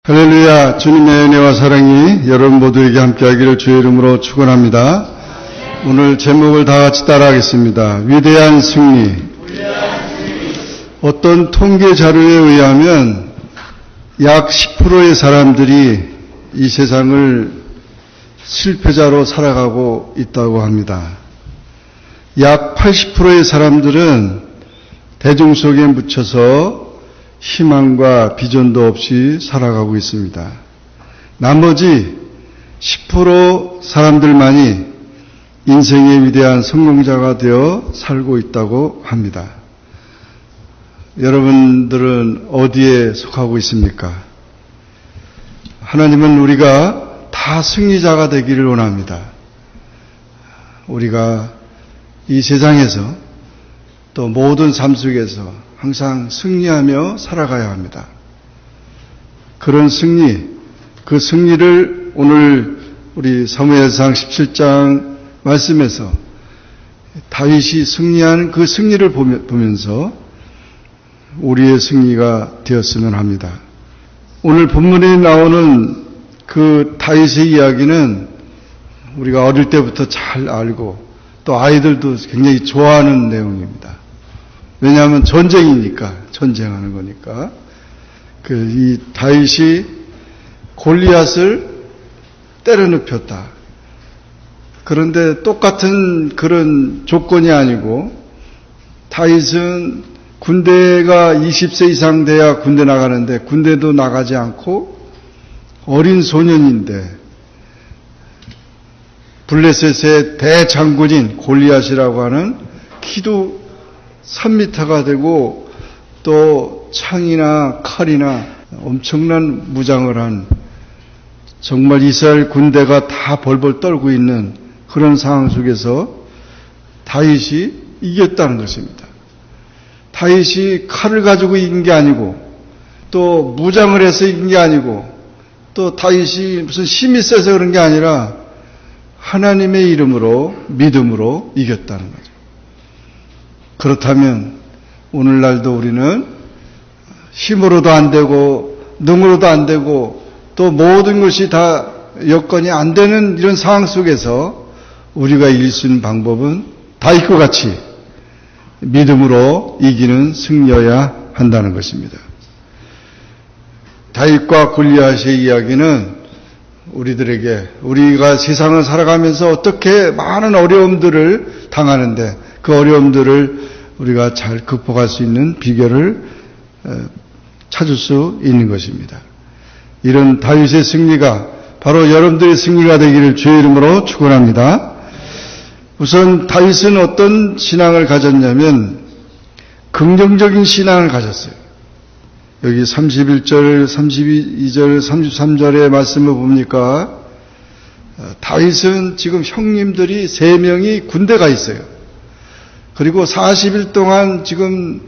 할렐루야. 주님의 은혜와 사랑이 여러분 모두에게 함께하기를 주의 이름으로 축원합니다. 오늘 제목을 다 같이 따라하겠습니다. 위대한 승리. 어떤 통계 자료에 의하면 약 10%의 사람들이 이 세상을 실패자로 살아가고 있다고 합니다. 약 80%의 사람들은 대중 속에 묻혀서 희망과 비전도 없이 살아가고 있습니다. 나머지 10% 사람들만이 인생의 위대한 성공자가 되어 살고 있다고 합니다. 여러분들은 어디에 속하고 있습니까? 하나님은 우리가 다 승리자가 되기를 원합니다. 우리가 이 세상에서 또 모든 삶 속에서 항상 승리하며 살아가야 합니다. 그런 승리, 그 승리를 오늘 우리 사무엘상 17장 말씀에서 다윗이 승리한 그 승리를 보면서 우리의 승리가 되었으면 합니다. 오늘 본문에 나오는 그 다윗의 이야기는 우리가 어릴 때부터 잘 알고 또 아이들도 굉장히 좋아하는 내용입니다. 왜냐하면 전쟁이니까, 전쟁하는 거니까. 이 다윗이 골리앗을 때려눕혔다. 그런데 똑같은 그런 조건이 아니고 다윗은 군대가 20세 이상 돼야 군대 나가는데 군대도 나가지 않고 어린 소년인데 블레셋의 대장군인 골리앗이라고 하는 키도 3m가 되고 또 창이나 칼이나 엄청난 무장을 한 정말 이스라엘 군대가 다 벌벌 떨고 있는 그런 상황 속에서 다윗이 이겼다는 것입니다. 다윗이 칼을 가지고 이긴 게 아니고 또 무장을 해서 이긴 게 아니고 또 다윗이 무슨 힘이 세서 그런 게 아니라 하나님의 이름으로 믿음으로 이겼다는 거죠. 그렇다면 오늘날도 우리는 힘으로도 안 되고 능으로도 안 되고 또 모든 것이 다 여건이 안 되는 이런 상황 속에서 우리가 이길 수 있는 방법은 다윗과 같이 믿음으로 이기는 승리여야 한다는 것입니다. 다윗과 골리앗의 이야기는 우리들에게 우리가 세상을 살아가면서 어떻게 많은 어려움들을 당하는데 그 어려움들을 우리가 잘 극복할 수 있는 비결을 찾을 수 있는 것입니다. 이런 다윗의 승리가 바로 여러분들의 승리가 되기를 주의 이름으로 축원합니다. 우선 다윗은 어떤 신앙을 가졌냐면 긍정적인 신앙을 가졌어요. 여기 31절, 32절, 33절의 말씀을 보니까 다윗은 지금 형님들이 3명이 군대가 있어요. 그리고 40일 동안 지금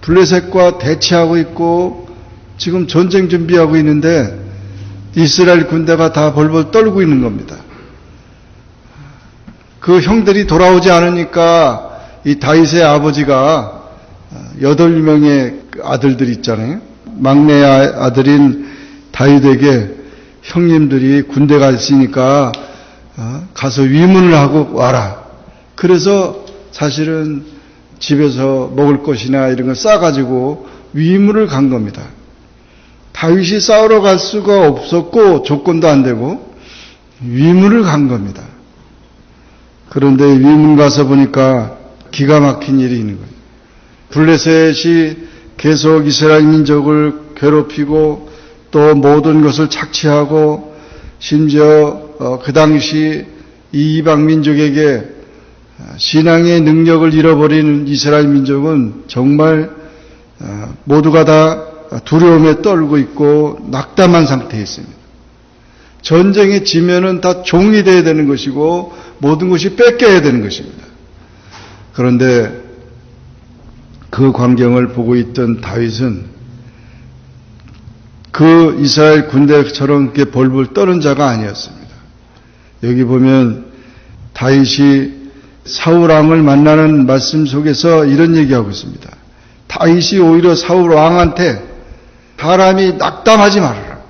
블레셋과 대치하고 있고 지금 전쟁 준비하고 있는데 이스라엘 군대가 다 벌벌 떨고 있는 겁니다. 그 형들이 돌아오지 않으니까 이 다윗의 아버지가 8명의 아들들이 있잖아요. 막내 아들인 다윗에게 형님들이 군대가 있으니까 가서 위문을 하고 와라. 그래서 사실은 집에서 먹을 것이나 이런 걸 싸가지고 위문을 간 겁니다. 다윗이 싸우러 갈 수가 없었고 조건도 안 되고 위문을 간 겁니다. 그런데 위문 가서 보니까 기가 막힌 일이 있는 거예요. 블레셋이 계속 이스라엘 민족을 괴롭히고 또 모든 것을 착취하고 심지어 그 당시 이 이방 민족에게 신앙의 능력을 잃어버린 이스라엘 민족은 정말 모두가 다 두려움에 떨고 있고 낙담한 상태에 있습니다. 전쟁에 지면은 다 종이 되어야 되는 것이고 모든 것이 뺏겨야 되는 것입니다. 그런데 그 광경을 보고 있던 다윗은 그 이스라엘 군대처럼 이렇게 벌벌 떠는 자가 아니었습니다. 여기 보면 다윗이 사울 왕을 만나는 말씀 속에서 이런 얘기하고 있습니다. 다윗이 오히려 사울 왕한테 사람이 낙담하지 말아라.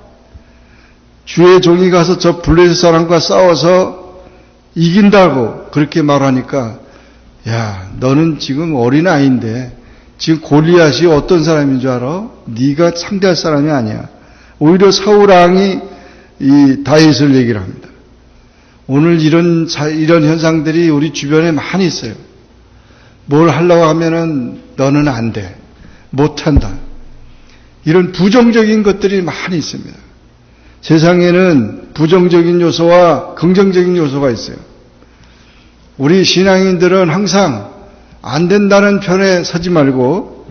주의 종이 가서 저 블레셋 사람과 싸워서 이긴다고 그렇게 말하니까, 야, 너는 지금 어린아이인데 지금 골리앗이 어떤 사람인 줄 알아? 네가 상대할 사람이 아니야. 오히려 사울 왕이 이 다윗을 얘기를 합니다. 오늘 이런 현상들이 우리 주변에 많이 있어요. 뭘 하려고 하면은 너는 안 돼. 못한다. 이런 부정적인 것들이 많이 있습니다. 세상에는 부정적인 요소와 긍정적인 요소가 있어요. 우리 신앙인들은 항상 안 된다는 편에 서지 말고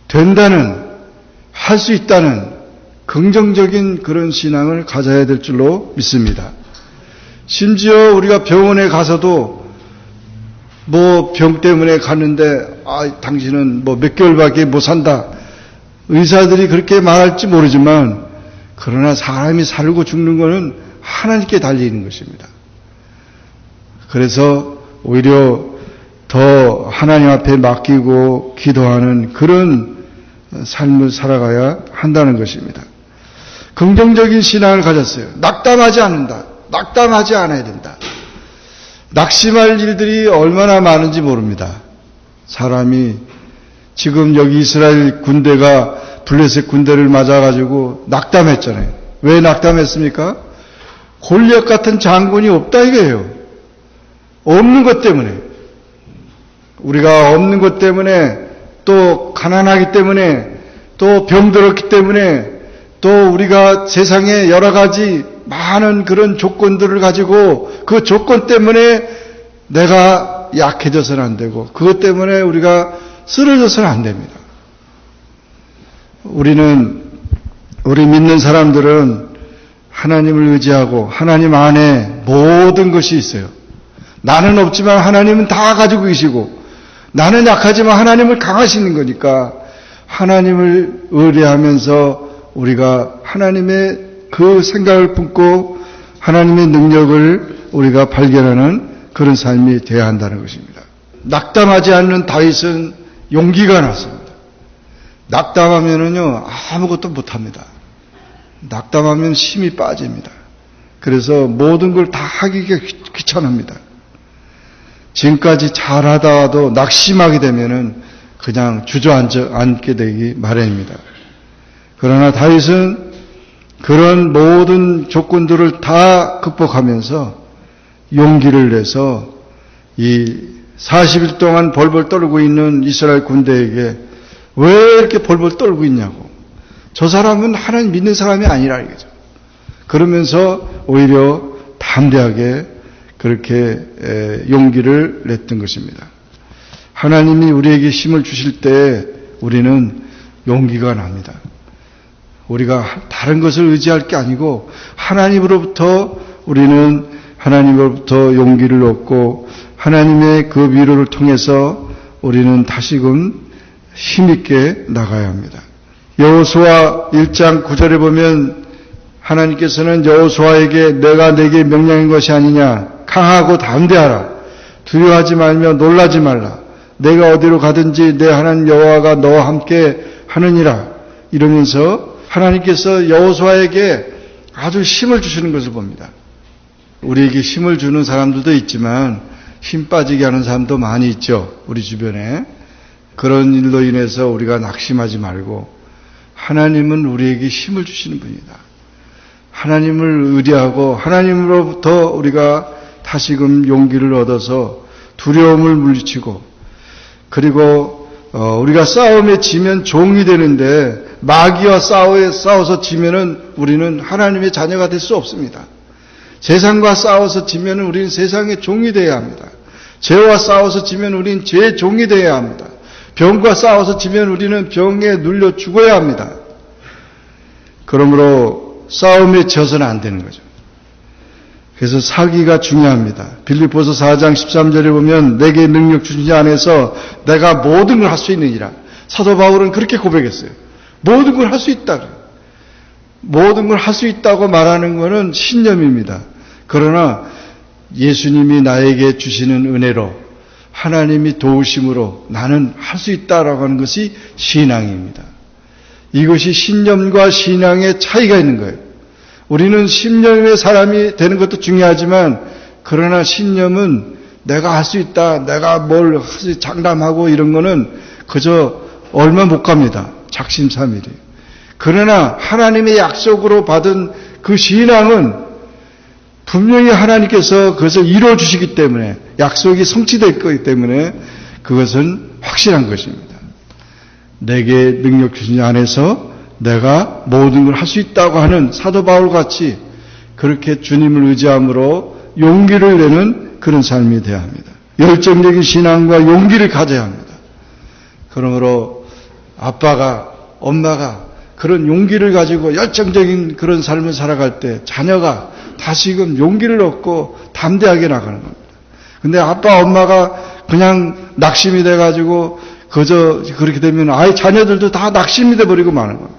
된다는, 할 수 있다는 긍정적인 그런 신앙을 가져야 될 줄로 믿습니다. 심지어 우리가 병원에 가서도 뭐 병 때문에 갔는데 당신은 뭐 몇 개월밖에 못 산다. 의사들이 그렇게 말할지 모르지만 그러나 사람이 살고 죽는 것은 하나님께 달려있는 것입니다. 그래서 오히려 더 하나님 앞에 맡기고 기도하는 그런 삶을 살아가야 한다는 것입니다. 긍정적인 신앙을 가졌어요. 낙담하지 않는다. 낙담하지 않아야 된다. 낙심할 일들이 얼마나 많은지 모릅니다. 사람이 지금 여기 이스라엘 군대가 블레셋 군대를 맞아가지고 낙담했잖아요. 왜 낙담했습니까? 골리앗 같은 장군이 없다 이거예요. 없는 것 때문에. 우리가 없는 것 때문에, 또 가난하기 때문에, 또 병들었기 때문에, 또 우리가 세상에 여러 가지 많은 그런 조건들을 가지고 그 조건 때문에 내가 약해져서는 안 되고 그것 때문에 우리가 쓰러져서는 안 됩니다. 우리 믿는 사람들은 하나님을 의지하고 하나님 안에 모든 것이 있어요. 나는 없지만 하나님은 다 가지고 계시고 나는 약하지만 하나님을 강하시는 거니까 하나님을 의뢰하면서 우리가 하나님의 그 생각을 품고 하나님의 능력을 우리가 발견하는 그런 삶이 되어야 한다는 것입니다. 낙담하지 않는 다윗은 용기가 났습니다. 낙담하면은요 아무것도 못합니다. 낙담하면 힘이 빠집니다. 그래서 모든 걸 다 하기가 귀찮습니다. 지금까지 잘하다가도 낙심하게 되면은 그냥 주저앉게 되기 마련입니다. 그러나 다윗은 그런 모든 조건들을 다 극복하면서 용기를 내서 이 40일 동안 벌벌 떨고 있는 이스라엘 군대에게 왜 이렇게 벌벌 떨고 있냐고. 저 사람은 하나님 믿는 사람이 아니라 이거죠. 그러면서 오히려 담대하게 그렇게 용기를 냈던 것입니다. 하나님이 우리에게 힘을 주실 때 우리는 용기가 납니다. 우리가 다른 것을 의지할 게 아니고 하나님으로부터 우리는 하나님으로부터 용기를 얻고 하나님의 그 위로를 통해서 우리는 다시금 힘있게 나가야 합니다. 여호수아 1장 9절에 보면 하나님께서는 여호수아에게 내가 내게 명령한 것이 아니냐 강하고 담대하라 두려워하지 말며 놀라지 말라 내가 어디로 가든지 내 하나님 여호와가 너와 함께 하느니라 이러면서 하나님께서 여호수아에게 아주 힘을 주시는 것을 봅니다. 우리에게 힘을 주는 사람들도 있지만 힘 빠지게 하는 사람도 많이 있죠. 우리 주변에. 그런 일로 인해서 우리가 낙심하지 말고 하나님은 우리에게 힘을 주시는 분이다. 하나님을 의뢰하고 하나님으로부터 우리가 다시금 용기를 얻어서 두려움을 물리치고 그리고 우리가 싸움에 지면 종이 되는데 마귀와 싸워서 지면은 우리는 하나님의 자녀가 될 수 없습니다. 세상과 싸워서 지면 우리는 세상의 종이 되어야 합니다. 죄와 싸워서 지면 우리는 죄의 종이 되어야 합니다. 병과 싸워서 지면 우리는 병에 눌려 죽어야 합니다. 그러므로 싸움에 져서는 안 되는 거죠. 그래서 사기가 중요합니다. 빌립보서 4장 13절에 보면 내게 능력 주신 자 안에서 내가 모든 걸 할 수 있느니라. 사도 바울은 그렇게 고백했어요. 모든 걸 할 수 있다. 모든 걸 할 수 있다고 말하는 것은 신념입니다. 그러나 예수님이 나에게 주시는 은혜로 하나님이 도우심으로 나는 할 수 있다라고 하는 것이 신앙입니다. 이것이 신념과 신앙의 차이가 있는 거예요. 우리는 신념의 사람이 되는 것도 중요하지만 그러나 신념은 내가 할 수 있다, 내가 뭘 장담하고 이런 거는 그저 얼마 못 갑니다. 작심삼일이. 그러나 하나님의 약속으로 받은 그 신앙은 분명히 하나님께서 그것을 이루어주시기 때문에 약속이 성취될 거기 때문에 그것은 확실한 것입니다. 내게 능력 주신 안에서 내가 모든 걸 할 수 있다고 하는 사도 바울같이 그렇게 주님을 의지함으로 용기를 내는 그런 삶이 되어야 합니다. 열정적인 신앙과 용기를 가져야 합니다. 그러므로 아빠가 엄마가 그런 용기를 가지고 열정적인 그런 삶을 살아갈 때 자녀가 다시금 용기를 얻고 담대하게 나가는 겁니다. 근데 아빠 엄마가 그냥 낙심이 돼가지고 그저 그렇게 되면 아이 자녀들도 다 낙심이 돼버리고 마는 겁니다.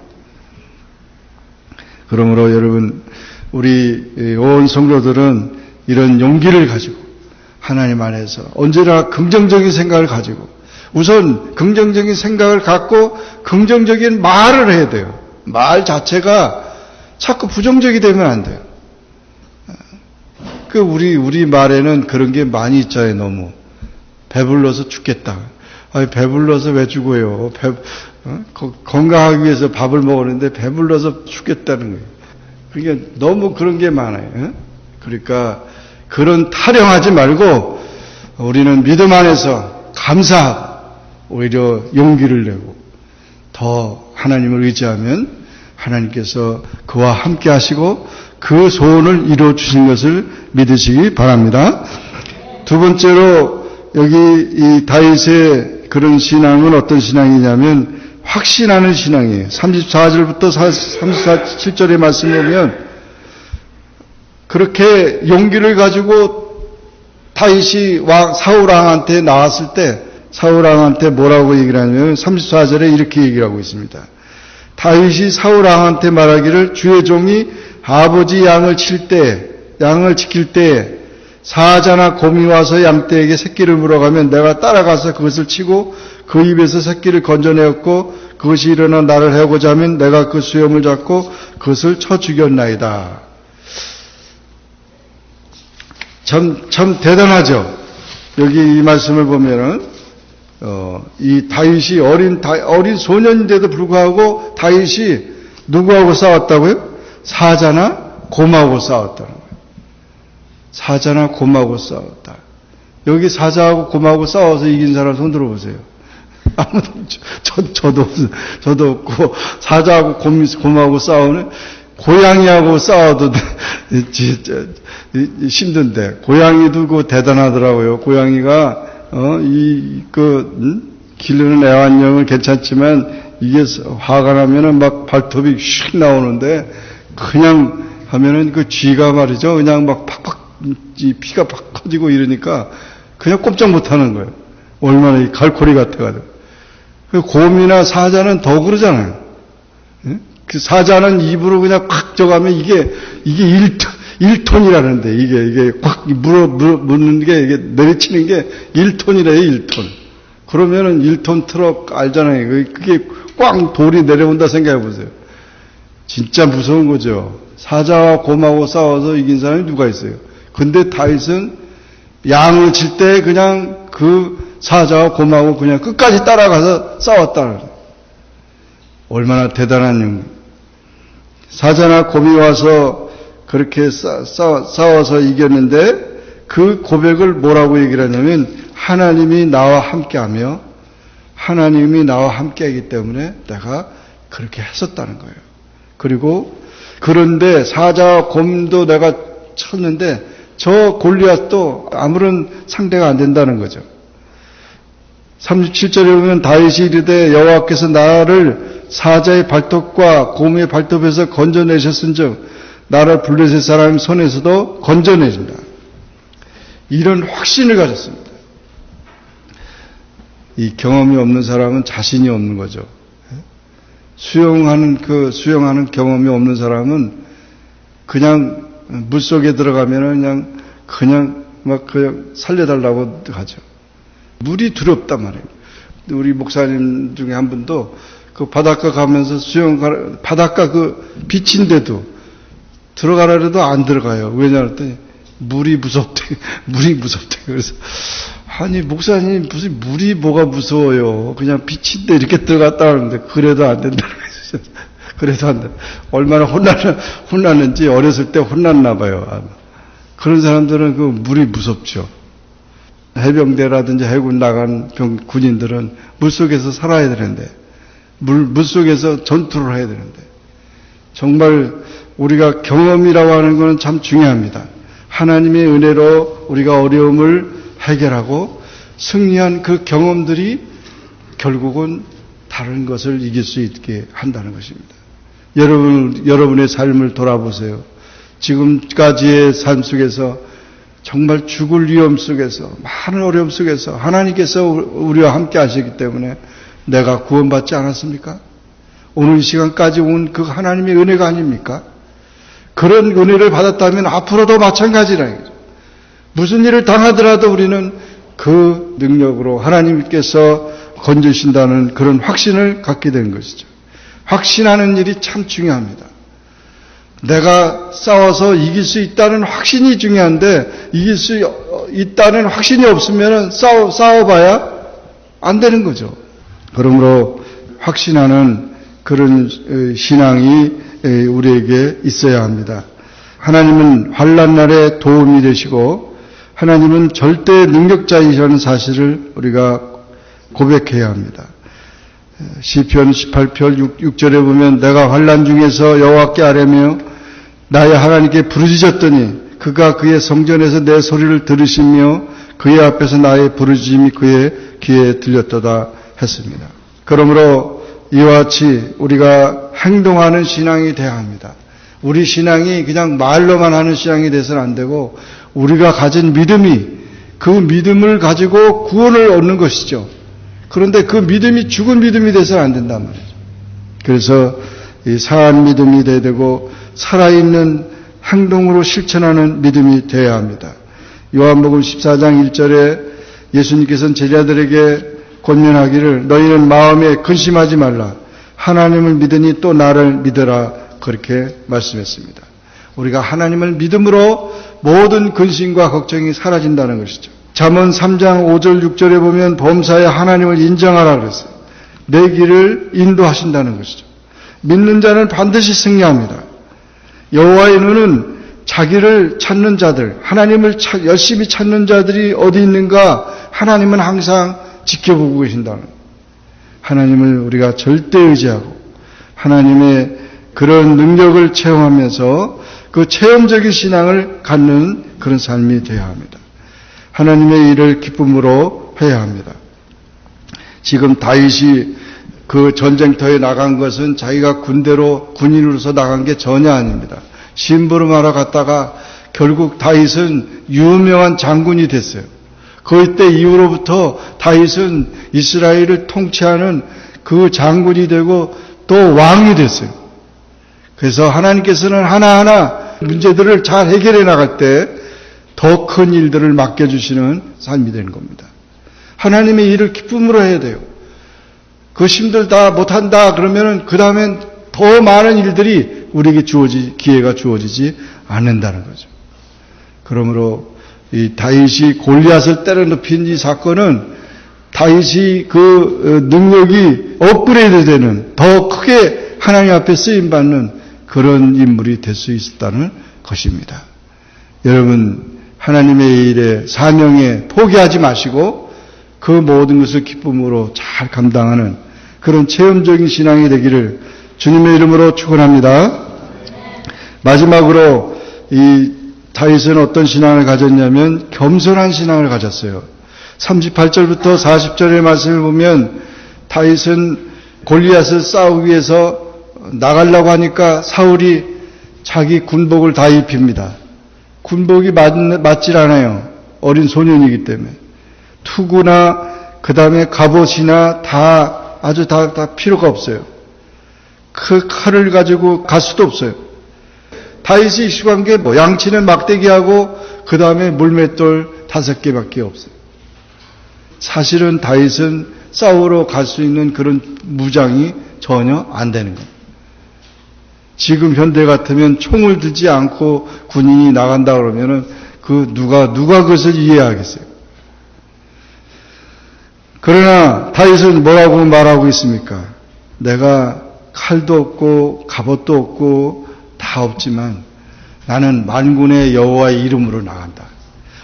그러므로 여러분 우리 온 성도들은 이런 용기를 가지고 하나님 안에서 언제나 긍정적인 생각을 가지고 우선 긍정적인 생각을 갖고 긍정적인 말을 해야 돼요. 말 자체가 자꾸 부정적이 되면 안 돼요. 우리 말에는 그런 게 많이 있잖아요, 너무. 배불러서 죽겠다. 아니, 배불러서 왜 죽어요? 건강하기 위해서 밥을 먹었는데 배불러서 죽겠다는 거예요. 그러니까 너무 그런 게 많아요. 그러니까 그런 타령하지 말고 우리는 믿음 안에서 감사하고 오히려 용기를 내고 더 하나님을 의지하면 하나님께서 그와 함께 하시고 그 소원을 이루어 주신 것을 믿으시기 바랍니다. 두 번째로 여기 이 다윗의 그런 신앙은 어떤 신앙이냐면 확신하는 신앙이에요. 34절부터 37절의 말씀을 보면 그렇게 용기를 가지고 다윗이 사울 왕한테 나왔을 때 사울 왕한테 뭐라고 얘기를 하냐면 34절에 이렇게 얘기를 하고 있습니다. 다윗이 사울 왕한테 말하기를 주의 종이 아버지 양을 지킬 때 사자나 곰이 와서 양떼에게 새끼를 물어가면 내가 따라가서 그것을 치고 그 입에서 새끼를 건져내었고 그것이 일어나 나를 해오고자 하면 내가 그 수염을 잡고 그것을 쳐 죽였나이다. 참 대단하죠. 여기 이 말씀을 보면은 이 다윗이 어린 소년인데도 불구하고 다윗이 누구하고 싸웠다고요? 사자나 곰하고 싸웠다는 거예요. 사자나 곰하고 싸웠다. 여기 사자하고 곰하고 싸워서 이긴 사람 손 들어보세요. 아무도 저도 없고 사자하고 곰하고 싸우는 고양이하고 싸워도 힘든데 고양이도 그 대단하더라고요. 고양이가 기르는 애완용은 괜찮지만 이게 화가 나면은 막 발톱이 슉 나오는데 그냥 하면은 그 쥐가 말이죠. 그냥 막 팍팍 피가 팍 커지고 이러니까 그냥 꼼짝 못 하는 거예요. 얼마나 이 갈고리 같아가지고. 곰이나 사자는 더 그러잖아요. 그 사자는 입으로 그냥 콱 져가면 이게 1톤이라는데 이게 콱 물는 게 이게 내리치는 게 1톤이래요, 1톤. 그러면은 1톤 트럭 알잖아요. 그게 꽝 돌이 내려온다 생각해 보세요. 진짜 무서운 거죠. 사자와 곰하고 싸워서 이긴 사람이 누가 있어요? 근데 다윗은 양을 칠 때 그냥 그 사자와 곰하고 그냥 끝까지 따라가서 싸웠다는 거예요. 얼마나 대단한 용기. 사자나 곰이 와서 그렇게 싸워서 이겼는데 그 고백을 뭐라고 얘기를 하냐면 하나님이 나와 함께하며 하나님이 나와 함께하기 때문에 내가 그렇게 했었다는 거예요. 그리고 그런데 사자와 곰도 내가 쳤는데 저 골리앗도 아무런 상대가 안 된다는 거죠. 37절에 보면 다윗이 이르되 여호와께서 나를 사자의 발톱과 곰의 발톱에서 건져내셨은즉 나를 블레셋 사람 손에서도 건져내신다. 이런 확신을 가졌습니다. 이 경험이 없는 사람은 자신이 없는 거죠. 수영하는 경험이 없는 사람은 그냥 물속에 들어가면은 그냥 살려달라고 하죠. 물이 두렵단 말이에요. 우리 목사님 중에 한 분도 그 바닷가 가면서 바닷가 그 비치인데도 들어가라 해도 안 들어가요. 왜냐하면 물이 무섭대. 물이 무섭대. 그래서 아니 목사님 무슨 물이 뭐가 무서워요. 그냥 빛인데 이렇게 들어갔다 하는데 그래도 안 된다는 거죠. 그래도 안 돼. 얼마나 혼났는지 어렸을 때 혼났나 봐요. 그런 사람들은 그 물이 무섭죠. 해병대라든지 해군 나간 군인들은 물속에서 살아야 되는데 물속에서 전투를 해야 되는데 정말 우리가 경험이라고 하는 것은 참 중요합니다. 하나님의 은혜로 우리가 어려움을 해결하고 승리한 그 경험들이 결국은 다른 것을 이길 수 있게 한다는 것입니다. 여러분의 삶을 돌아보세요. 지금까지의 삶 속에서 정말 죽을 위험 속에서 많은 어려움 속에서 하나님께서 우리와 함께 하시기 때문에 내가 구원받지 않았습니까? 오늘 이 시간까지 온 그 하나님의 은혜가 아닙니까? 그런 은혜를 받았다면 앞으로도 마찬가지라는 거죠. 무슨 일을 당하더라도 우리는 그 능력으로 하나님께서 건져주신다는 그런 확신을 갖게 된 것이죠. 확신하는 일이 참 중요합니다. 내가 싸워서 이길 수 있다는 확신이 중요한데 이길 수 있다는 확신이 없으면 싸워봐야 안 되는 거죠. 그러므로 확신하는 그런 신앙이 우리에게 있어야 합니다. 하나님은 환난 날에 도움이 되시고 하나님은 절대 능력자이라는 사실을 우리가 고백해야 합니다. 시편 18편 6절에 보면 내가 환난 중에서 여호와께 아뢰며 나의 하나님께 부르짖었더니 그가 그의 성전에서 내 소리를 들으시며 그의 앞에서 나의 부르짖음이 그의 귀에 들렸도다 했습니다. 그러므로 이와 같이 우리가 행동하는 신앙이 되어야 합니다. 우리 신앙이 그냥 말로만 하는 신앙이 돼서는 안 되고 우리가 가진 믿음이 그 믿음을 가지고 구원을 얻는 것이죠. 그런데 그 믿음이 죽은 믿음이 돼서는 안 된단 말이죠. 그래서 이 사한 믿음이 돼야 되고 살아있는 행동으로 실천하는 믿음이 되어야 합니다. 요한복음 14장 1절에 예수님께서는 제자들에게 권면하기를 너희는 마음에 근심하지 말라. 하나님을 믿으니 또 나를 믿으라. 그렇게 말씀했습니다. 우리가 하나님을 믿음으로 모든 근심과 걱정이 사라진다는 것이죠. 잠언 3장 5절 6절에 보면 범사에 하나님을 인정하라 그랬어요. 내 길을 인도하신다는 것이죠. 믿는 자는 반드시 승리합니다. 여호와의 눈은 자기를 찾는 자들, 하나님을 열심히 찾는 자들이 어디 있는가 하나님은 항상 지켜보고 계신다는 하나님을 우리가 절대 의지하고 하나님의 그런 능력을 체험하면서 그 체험적인 신앙을 갖는 그런 삶이 되어야 합니다. 하나님의 일을 기쁨으로 해야 합니다. 지금 다윗이 그 전쟁터에 나간 것은 자기가 군인으로서 나간 게 전혀 아닙니다. 심부름하러 갔다가 결국 다윗은 유명한 장군이 됐어요. 그때 이후로부터 다윗은 이스라엘을 통치하는 그 장군이 되고 또 왕이 됐어요. 그래서 하나님께서는 하나하나 문제들을 잘 해결해 나갈 때 더 큰 일들을 맡겨주시는 삶이 되는 겁니다. 하나님의 일을 기쁨으로 해야 돼요. 그 힘들다 못한다 그러면은 그 다음엔 더 많은 일들이 우리에게 기회가 주어지지 않는다는 거죠. 그러므로 이 다윗이 골리앗을 때려눕힌 이 사건은 다윗이 그 능력이 업그레이드 되는 더 크게 하나님 앞에 쓰임받는 그런 인물이 될 수 있었다는 것입니다. 여러분 하나님의 일에 사명에 포기하지 마시고 그 모든 것을 기쁨으로 잘 감당하는 그런 체험적인 신앙이 되기를 주님의 이름으로 축원합니다. 마지막으로 이 다윗은 어떤 신앙을 가졌냐면 겸손한 신앙을 가졌어요. 38절부터 40절의 말씀을 보면 다윗은 골리앗을 싸우기 위해서 나가려고 하니까 사울이 자기 군복을 다 입힙니다. 군복이 맞질 않아요. 어린 소년이기 때문에. 투구나 그 다음에 갑옷이나 다 필요가 없어요. 그 칼을 가지고 갈 수도 없어요. 다윗이 익숙한 게 양치는 막대기하고 그 다음에 물맷돌 5개밖에 없어요. 사실은 다윗은 싸우러 갈 수 있는 그런 무장이 전혀 안 되는 거예요. 지금 현대 같으면 총을 들지 않고 군인이 나간다 그러면은 누가 그것을 이해하겠어요? 그러나 다윗은 뭐라고 말하고 있습니까? 내가 칼도 없고 갑옷도 없고 다 없지만 나는 만군의 여호와의 이름으로 나간다.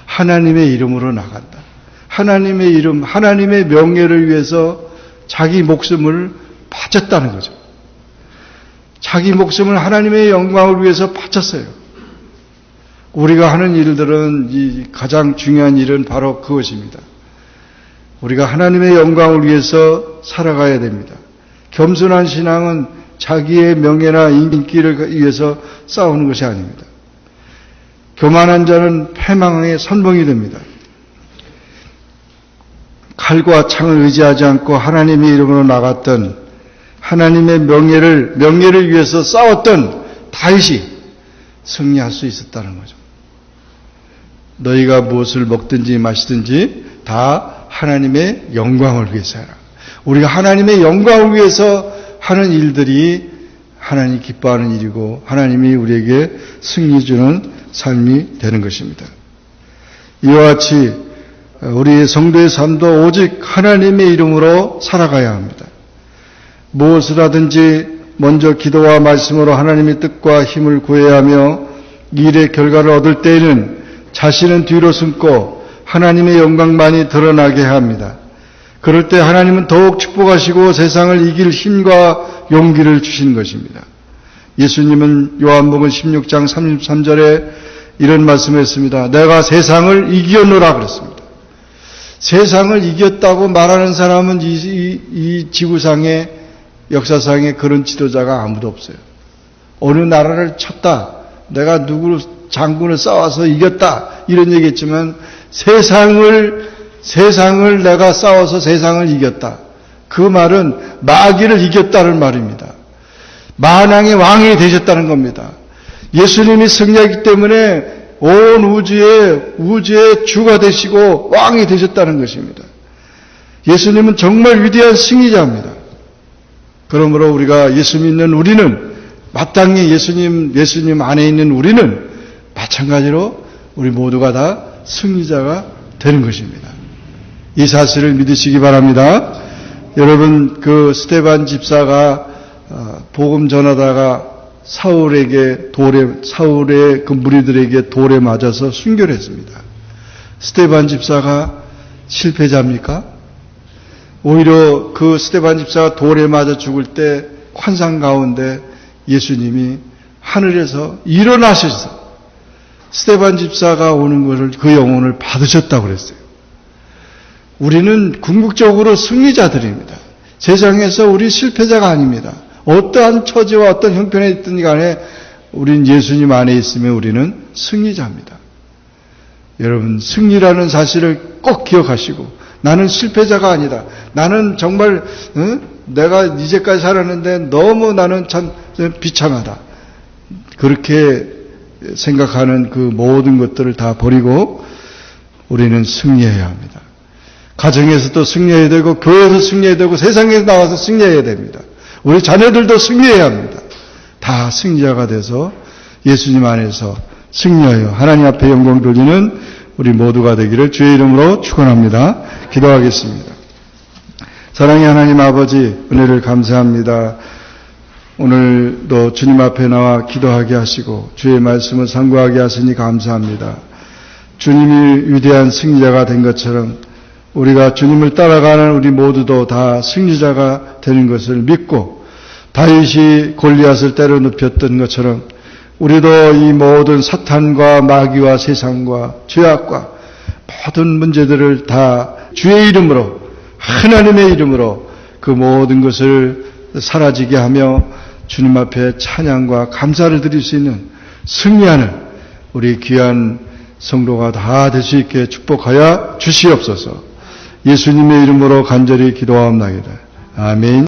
하나님의 이름으로 나간다. 하나님의 이름, 하나님의 명예를 위해서 자기 목숨을 바쳤다는 거죠. 자기 목숨을 하나님의 영광을 위해서 바쳤어요. 우리가 하는 일들은 가장 중요한 일은 바로 그것입니다. 우리가 하나님의 영광을 위해서 살아가야 됩니다. 겸손한 신앙은 자기의 명예나 인기를 위해서 싸우는 것이 아닙니다. 교만한 자는 패망의 선봉이 됩니다. 칼과 창을 의지하지 않고 하나님의 이름으로 나갔던 하나님의 명예를 위해서 싸웠던 다윗이 승리할 수 있었다는 거죠. 너희가 무엇을 먹든지 마시든지 다 하나님의 영광을 위해서 해라. 우리가 하나님의 영광을 위해서 하는 일들이 하나님이 기뻐하는 일이고 하나님이 우리에게 승리 주는 삶이 되는 것입니다. 이와 같이 우리 성도의 삶도 오직 하나님의 이름으로 살아가야 합니다. 무엇을 하든지 먼저 기도와 말씀으로 하나님의 뜻과 힘을 구해야 하며 일의 결과를 얻을 때에는 자신은 뒤로 숨고 하나님의 영광만이 드러나게 합니다. 그럴 때 하나님은 더욱 축복하시고 세상을 이길 힘과 용기를 주시는 것입니다. 예수님은 요한복음 16장 33절에 이런 말씀을 했습니다. 내가 세상을 이겼노라 그랬습니다. 세상을 이겼다고 말하는 사람은 이 지구상에 역사상에 그런 지도자가 아무도 없어요. 어느 나라를 쳤다. 내가 누구 장군을 싸워서 이겼다. 이런 얘기했지만 세상을 내가 싸워서 세상을 이겼다. 그 말은 마귀를 이겼다는 말입니다. 만왕의 왕이 되셨다는 겁니다. 예수님이 승리하기 때문에 온 우주의 주가 되시고 왕이 되셨다는 것입니다. 예수님은 정말 위대한 승리자입니다. 그러므로 우리가 예수 믿는 우리는 마땅히 예수님 안에 있는 우리는 마찬가지로 우리 모두가 다 승리자가 되는 것입니다. 이 사실을 믿으시기 바랍니다. 여러분, 스데반 집사가 복음 전하다가 사울의 그 무리들에게 돌에 맞아서 순교를 했습니다. 스데반 집사가 실패자입니까? 오히려 그 스데반 집사가 돌에 맞아 죽을 때 환상 가운데 예수님이 하늘에서 일어나셔서 스데반 집사가 오는 것을 그 영혼을 받으셨다고 그랬어요. 우리는 궁극적으로 승리자들입니다. 세상에서 우리 실패자가 아닙니다. 어떠한 처지와 어떤 형편에 있든 간에 우린 예수님 안에 있으면 우리는 승리자입니다. 여러분, 승리라는 사실을 꼭 기억하시고 나는 실패자가 아니다. 나는 정말 내가 이제까지 살았는데 너무 나는 참 비참하다. 그렇게 생각하는 그 모든 것들을 다 버리고 우리는 승리해야 합니다. 가정에서도 승리해야 되고 교회에서 승리해야 되고 세상에서 나와서 승리해야 됩니다. 우리 자녀들도 승리해야 합니다. 다 승리자가 돼서 예수님 안에서 승리하여 하나님 앞에 영광 돌리는 우리 모두가 되기를 주의 이름으로 축원합니다. 기도하겠습니다. 사랑의 하나님 아버지, 은혜를 감사합니다. 오늘도 주님 앞에 나와 기도하게 하시고 주의 말씀을 상고하게 하시니 감사합니다. 주님이 위대한 승리자가 된 것처럼 우리가 주님을 따라가는 우리 모두도 다 승리자가 되는 것을 믿고 다윗이 골리앗을 때려 눕혔던 것처럼 우리도 이 모든 사탄과 마귀와 세상과 죄악과 모든 문제들을 다 주의 이름으로 하나님의 이름으로 그 모든 것을 사라지게 하며 주님 앞에 찬양과 감사를 드릴 수 있는 승리하는 우리 귀한 성도가 다 될 수 있게 축복하여 주시옵소서. 예수님의 이름으로 간절히 기도하옵나이다. 아멘.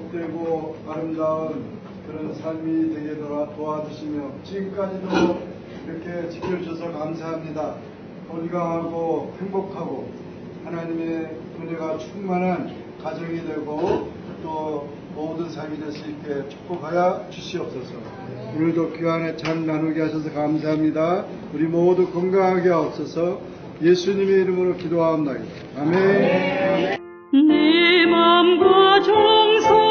복되고 아름다운 그런 삶이 되게 도와주시며 지금까지도 이렇게 지켜주셔서 감사합니다. 건강하고 행복하고 하나님의 은혜가 충만한 가정이 되고 또 모든 삶이 될 수 있게 축복하여 주시옵소서. 오늘도 귀한의 참 나누게 하셔서 감사합니다. 우리 모두 건강하게 하옵소서. 예수님의 이름으로 기도하옵나이다. 아멘. 내 마음과 정성